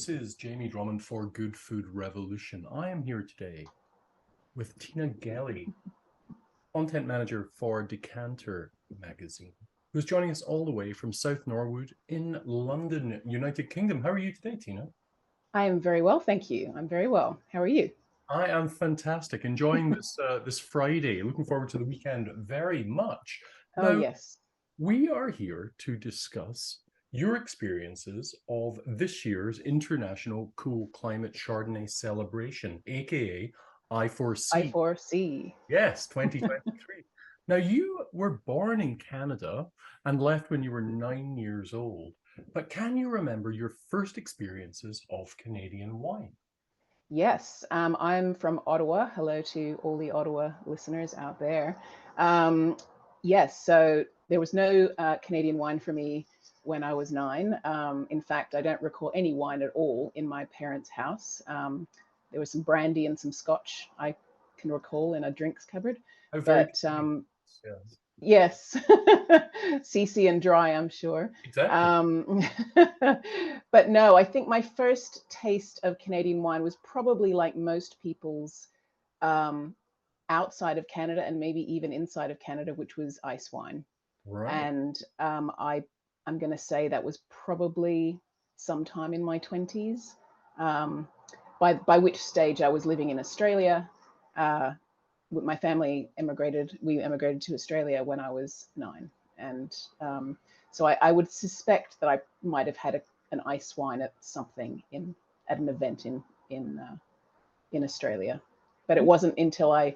This is Jamie Drummond for Good Food Revolution. I am here today with Tina Gellie, content manager for Decanter magazine, who's joining us all the way from South Norwood in London, United Kingdom. How are you today, Tina? I am very well, thank you. I'm very well. How are you? I am fantastic, enjoying this Friday. Looking forward to the weekend very much. Oh, Now, yes. we are here to discuss your experiences of this year's International Cool Climate Chardonnay Celebration, aka I I4C. foresee. Yes, 2023. Now, you were born in Canada and left when you were 9 years old. But can you remember your first experiences of Canadian wine? Yes, I'm from Ottawa. Hello to all the Ottawa listeners out there. Um, yes, so there was no Canadian wine for me when I was nine. In fact, I don't recall any wine at all in my parents' house. There was some brandy and some scotch I can recall in a drinks cupboard. How very But convenient. Yes, yes, CC and dry, I'm sure. exactly. Um, but no, I think my first taste of Canadian wine was probably like most people's um, outside of Canada and maybe even inside of Canada, which was ice wine. Right. And I'm going to say that was probably sometime in my 20s. Um, by which stage I was living in Australia. Uh, my family emigrated. We emigrated to Australia when I was nine, and so I would suspect that I might have had an ice wine at something in at an event in Australia, but it wasn't until I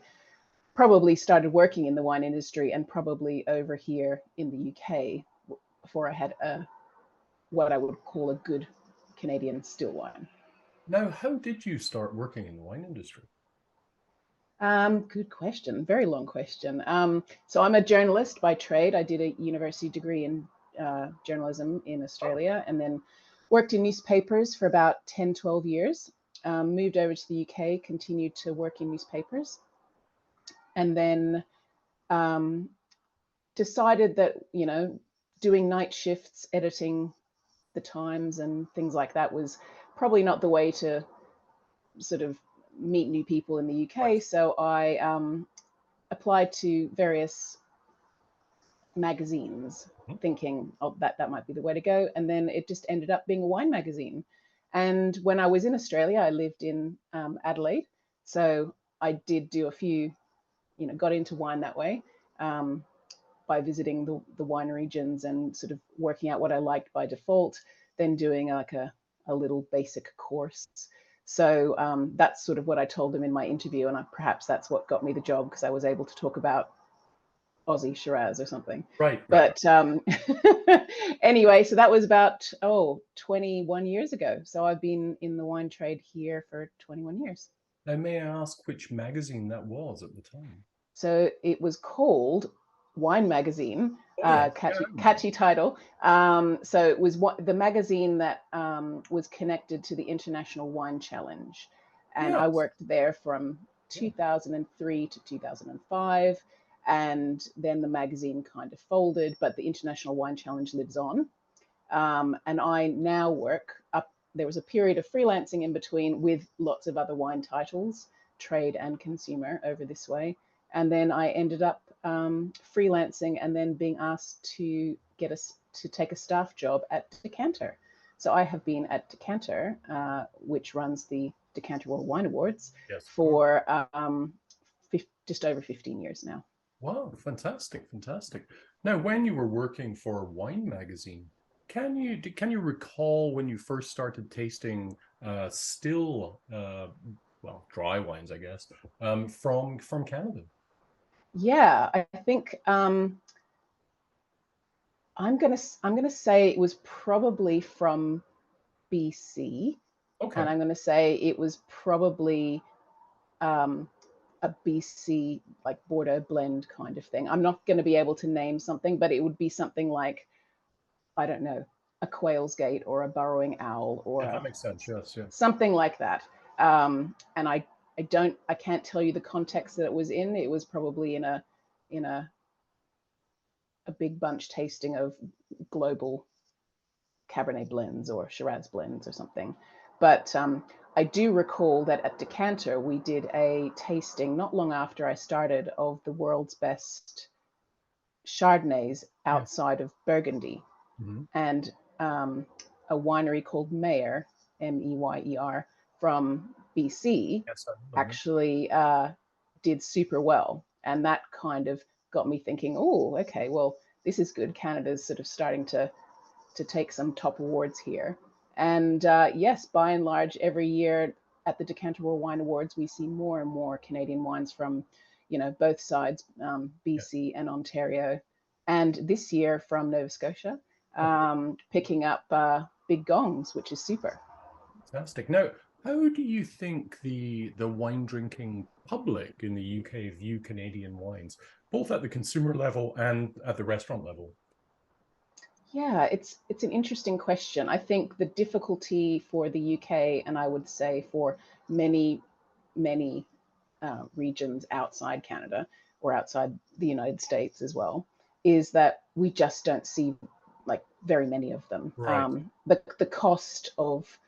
probably started working in the wine industry and probably over here in the UK before I had a what I would call a good Canadian still wine. Now, how did you start working in the wine industry? Good question. Very long question. So I'm a journalist by trade. I did a university degree in journalism in Oh, Australia and then worked in newspapers for about 10, 12 years. Moved over to the UK, continued to work in newspapers, and then um, decided that, doing night shifts, editing the Times and things like that was probably not the way to sort of meet new people in the UK. right. So I applied to various magazines Mhm. thinking, oh, that might be the way to go. And then it just ended up being a wine magazine. And when I was in Australia, I lived in Adelaide. So I did do a few, got into wine that way um, by visiting the wine regions and sort of working out what I liked by default, then doing like a little basic course. So that's sort of what I told them in my interview. And perhaps that's what got me the job because I was able to talk about Aussie Shiraz or something. Right, right. But anyway, so that was about 21 years ago. So I've been in the wine trade here for 21 years. Now, may I ask which magazine that was at the time? So it was called Wine Magazine, Oh, yes. Yeah, I remember. catchy title. So it was the magazine that was connected to the International Wine Challenge, and I Yes. worked there from Yeah. 2003 to 2005, and then the magazine kind of folded, but the International Wine Challenge lives on. And I now work up. There was a period of freelancing in between with lots of other wine titles, trade and consumer over this way. And then I ended up freelancing and then being asked to take a staff job at Decanter. So I have been at Decanter, which runs the Decanter World Wine Awards, Yes, of course. for just over 15 years now. Wow, fantastic, fantastic. Now, when you were working for Wine Magazine, can you recall when you first started tasting still well, dry wines, I guess, from Canada? Yeah, I think I'm gonna say it was probably from BC, and Okay. I'm gonna say it was probably um, a BC like Bordeaux blend kind of thing. I'm not going to be able to name something, but it would be something like I don't know, a Quail's Gate or a Burrowing Owl or Yeah, that makes sense. Yes, yeah. something like that. And I can't tell you the context that it was in. It was probably in a big bunch tasting of global Cabernet blends or Shiraz blends or something. But I do recall that at Decanter, we did a tasting not long after I started of the world's best Chardonnays Yeah. outside of Burgundy. Mm-hmm. And a winery called Meyer, Meyer, from BC, Yes, I know them, actually did super well. And that kind of got me thinking, oh, okay, well, this is good. Canada's sort of starting to take some top awards here. And yes, by and large, every year at the Decanter World Wine Awards, we see more and more Canadian wines from, both sides, yeah. BC and Ontario, and this year from Nova Scotia, Okay. picking up big gongs, which is super. Fantastic. Now, how do you think the wine drinking public in the UK view Canadian wines, both at the consumer level and at the restaurant level? Yeah, it's an interesting question. I think the difficulty for the UK, and I would say for many regions outside Canada or outside the United States as well, is that we just don't see like very many of them. Right. The cost of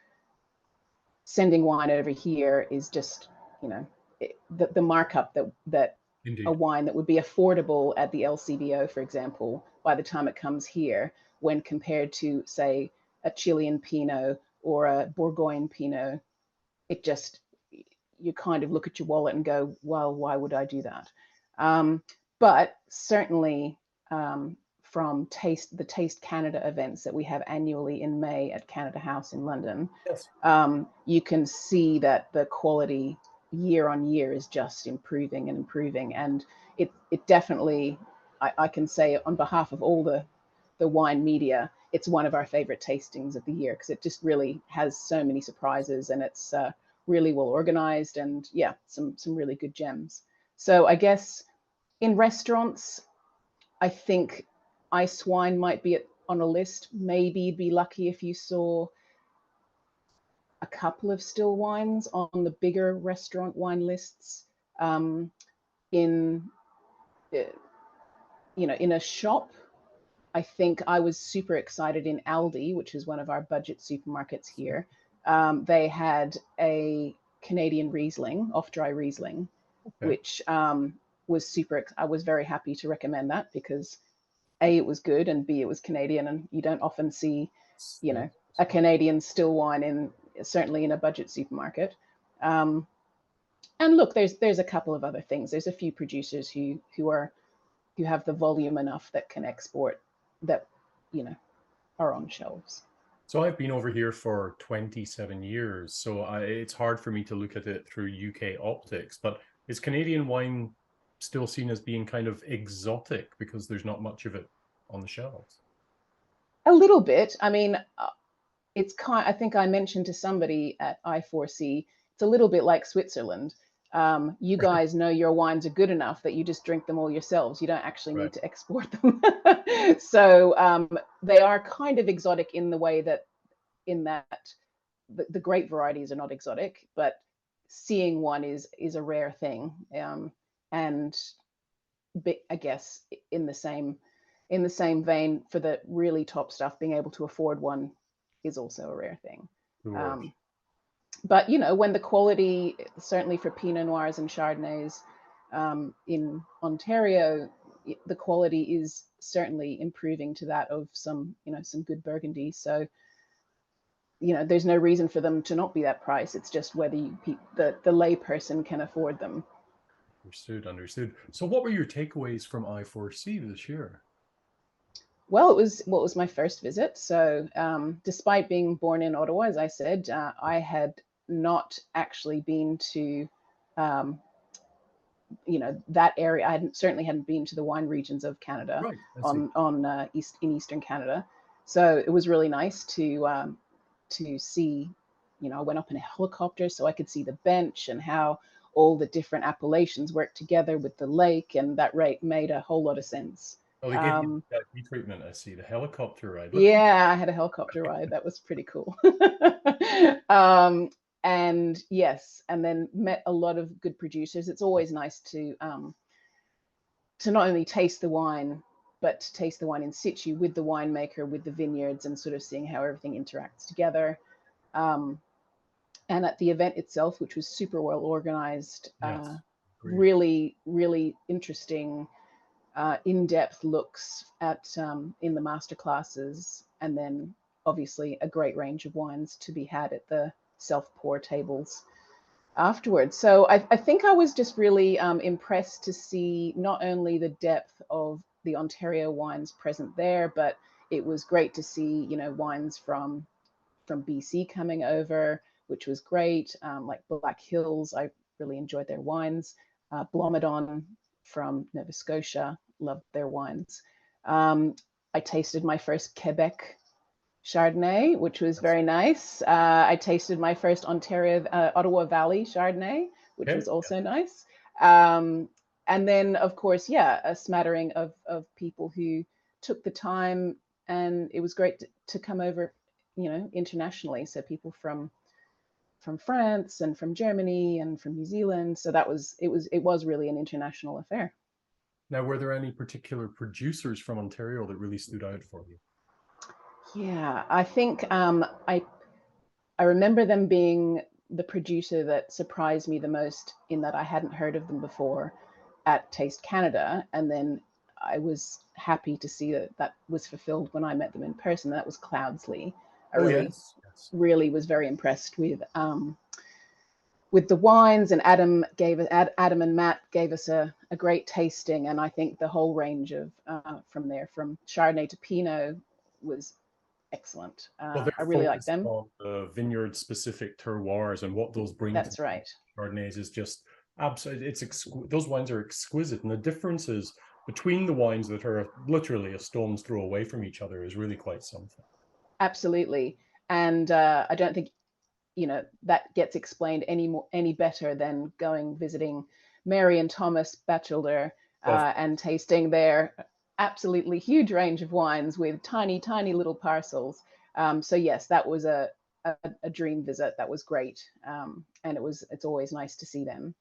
sending wine over here is just, the markup that a Indeed. wine that would be affordable at the LCBO, for example, by the time it comes here, when compared to, say, a Chilean Pinot or a Bourgogne Pinot, it just, you kind of look at your wallet and go, well, why would I do that? But certainly, from the Taste Canada events that we have annually in May at Canada House in London, Yes. you can see that the quality year on year is just improving and improving. And it definitely, I can say on behalf of all the wine media, it's one of our favorite tastings of the year because it just really has so many surprises, and it's really well organized, and yeah, some really good gems. So I guess in restaurants, I think ice wine might be on a list. Maybe you'd be lucky if you saw a couple of still wines on the bigger restaurant wine lists. In uh, in a shop, I think I was super excited in Aldi, which is one of our budget supermarkets here. They had a Canadian Riesling, off-dry Riesling, Okay. which was super. I was very happy to recommend that because A, it was good, and B, it was Canadian, and you don't often see, Yes. a Canadian still wine certainly in a budget supermarket. Um, and look, there's a couple of other things. There's a few producers who have the volume enough that can export, that you know are on shelves. So I've been over here for 27 years, so it's hard for me to look at it through UK optics. But is Canadian wine still seen as being kind of exotic because there's not much of it on the shelves? A little bit. I mean, it's I think I mentioned to somebody at I4C, it's a little bit like Switzerland. You guys know your wines are good enough that you just drink them all yourselves. You don't actually Right. need to export them. So they are kind of exotic in the way that, the grape varieties are not exotic, but seeing one is a rare thing. And I guess in the same vein, for the really top stuff, being able to afford one is also a rare thing. Sure. Um, but when the quality, certainly for Pinot Noirs and Chardonnays in Ontario, the quality is certainly improving to that of some good Burgundy. So there's no reason for them to not be that price. It's just whether the lay person can afford them. Understood, understood. So what were your takeaways from I4C this year? Well, it was my first visit. So, despite being born in Ottawa, as I said, I had not actually been to, um, that area. Certainly hadn't been to the wine regions of Canada Right, I see. on Eastern Canada. So it was really nice to see. I went up in a helicopter so I could see the bench and how all the different appellations work together with the lake, and that rate made a whole lot of sense. Oh, they gave you Um, that treatment, I see, the helicopter ride. Look, Yeah, I had a helicopter ride. That was pretty cool. um, and yes, and then met a lot of good producers. It's always nice to not only taste the wine, but to taste the wine in situ with the winemaker, with the vineyards, and sort of seeing how everything interacts together. Um, and at the event itself, which was super well organized. Yes. Really, really interesting, in-depth looks at in the master classes, and then obviously a great range of wines to be had at the self-pour tables afterwards. So I think I was just really impressed to see not only the depth of the Ontario wines present there, but it was great to see, you know, wines from BC coming over, which was great. Like Black Hills, I really enjoyed their wines. Blomidon from Nova Scotia, loved their wines. I tasted my first Quebec Chardonnay, which was very nice. I tasted my first Ontario Ottawa Valley Chardonnay, which was also nice. And then, of course, yeah, a smattering of people who took the time, and it was great to come over, you know, internationally. So people from France and from Germany and from New Zealand. So that was it was really an international affair. Now, were there any particular producers from Ontario that really stood out for you? Yeah, I think I remember them being the producer that surprised me the most, in that I hadn't heard of them before at Taste Canada, and then I was happy to see that that was fulfilled when I met them in person. That was Cloudsley. I really was very impressed with the wines, and Adam and Matt gave us a great tasting, and I think the whole range of from there, from Chardonnay to Pinot, was excellent. Well, I really like them. on the vineyard specific terroirs and what those bring. That's right. Chardonnays is just absolutely, those wines are exquisite, and the differences between the wines that are literally a stone's throw away from each other is really quite something. Absolutely. And I don't think, you know, that gets explained any better than visiting Mary and Thomas Batchelder and tasting their absolutely huge range of wines with tiny little parcels. So yes, that was a dream visit. That was great. And it's always nice to see them.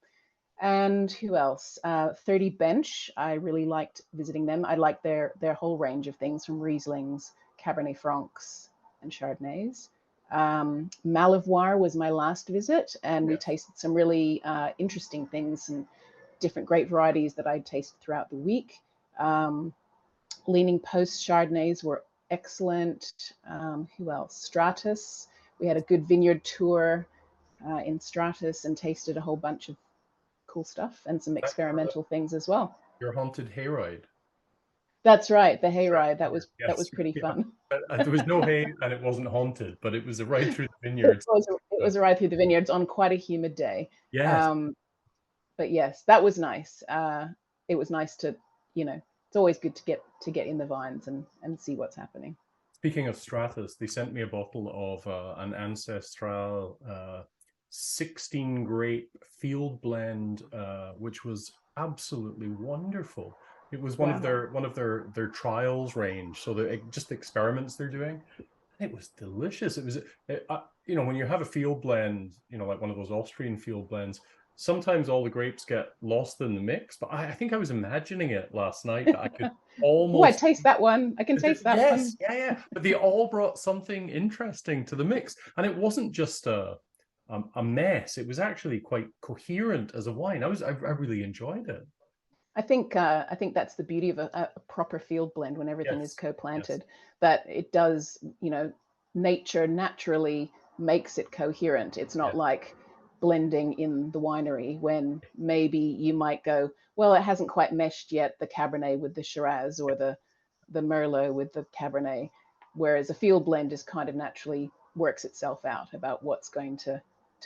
And who else? 30 Bench. I really liked visiting them. I liked their whole range of things, from Rieslings, Cabernet Francs, and Chardonnays. Malivoire was my last visit, and we tasted some really interesting things and different grape varieties that I'd tasted throughout the week. Leaning Post Chardonnays were excellent. Who else? Stratus. We had a good vineyard tour in Stratus and tasted a whole bunch of cool stuff and some experimental things as well. Your haunted hayride. That's right, the hayride. That was pretty fun. There was no hay and it wasn't haunted, but it was a ride through the vineyards. It was a ride through the vineyards on quite a humid day. Yes. But yes, that was nice. It was nice to, you know, it's always good to get in the vines and see what's happening. Speaking of Stratus, they sent me a bottle of an Ancestral 16 grape field blend, which was absolutely wonderful. It was one of their trials range, so just the experiments they're doing. It was delicious. It was, you know, when you have a field blend, you know, like one of those Austrian field blends, sometimes all the grapes get lost in the mix. But I think I was imagining it last night. That I could almost. Oh, I taste that one. I can taste that one. Yes, yeah. But they all brought something interesting to the mix, and it wasn't just a mess. It was actually quite coherent as a wine. I really enjoyed it. I think that's the beauty of a proper field blend, when everything is co-planted, that it does, you know, nature naturally makes it coherent. It's not like blending in the winery, when maybe you might go, well, it hasn't quite meshed yet, the Cabernet with the Shiraz, or the Merlot with the Cabernet, whereas a field blend is kind of naturally works itself out about what's going to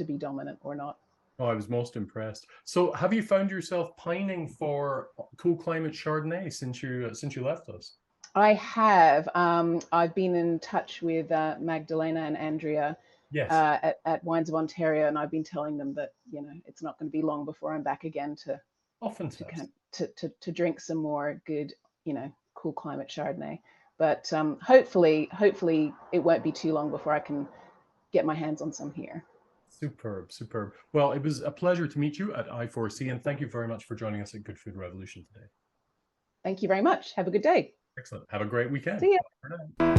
be dominant or not. Oh, I was most impressed. So have you found yourself pining for Cool Climate Chardonnay since you left us? I have. I've been in touch with Magdalena and Andrea at Wines of Ontario, and I've been telling them that, you know, it's not going to be long before I'm back again to drink some more good, you know, Cool Climate Chardonnay. But hopefully it won't be too long before I can get my hands on some here. Superb. Well, it was a pleasure to meet you at I4C, and thank you very much for joining us at Good Food Revolution today. Thank you very much. Have a good day. Excellent. Have a great weekend. See ya.